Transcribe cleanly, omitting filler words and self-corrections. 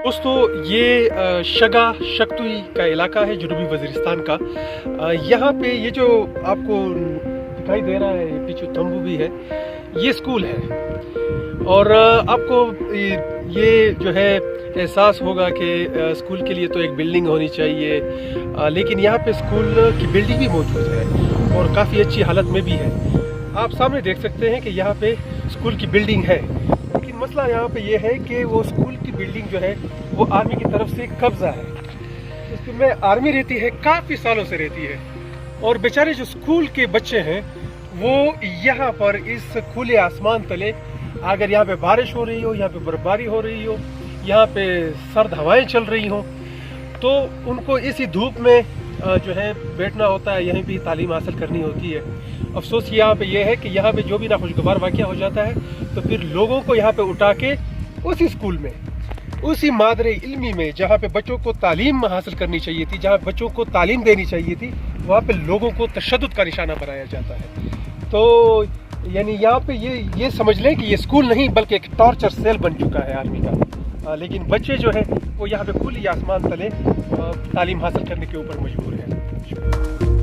दोस्तों ये शगा शक्तुई का इलाका है जनूबी वज़ीरिस्तान का। यहाँ पे ये जो आपको दिखाई दे रहा है पीछे तंबू भी है, ये स्कूल है। और आपको ये जो है एहसास होगा कि स्कूल के लिए तो एक बिल्डिंग होनी चाहिए, लेकिन यहाँ पे स्कूल की बिल्डिंग भी मौजूद है और काफ़ी अच्छी हालत में भी है। आप सामने देख सकते हैं कि यहाँ पे स्कूल की बिल्डिंग है, लेकिन मसला यहाँ पे ये है कि वो स्कूल की बिल्डिंग जो है वो आर्मी की तरफ से कब्जा है। इसमें आर्मी रहती है, काफ़ी सालों से रहती है, और बेचारे जो स्कूल के बच्चे हैं वो यहाँ पर इस खुले आसमान तले, अगर यहाँ पे बारिश हो रही हो, यहाँ पे बर्फबारी हो रही हो, यहाँ पे सर्द हवाएं चल रही हों, तो उनको इसी धूप में जो है बैठना होता है, यहीं भी तालीम हासिल करनी होती है। अफसोस यहाँ पे ये है कि यहाँ पे जो भी नाखुशगवार वाक़या हो जाता है तो फिर लोगों को यहाँ पे उठा के उसी स्कूल में, उसी मादरे इल्मी में जहाँ पे बच्चों को तालीम हासिल करनी चाहिए थी, जहाँ बच्चों को तालीम देनी चाहिए थी, वहाँ पे लोगों को तशद्दुद का निशाना बनाया जाता है। तो यानी यहाँ पे ये समझ लें कि ये स्कूल नहीं बल्कि एक टॉर्चर सेल बन चुका है आर्मी का। लेकिन बच्चे जो है वो यहाँ पे खुली आसमान तले तालीम हासिल करने के ऊपर मजबूर हैं।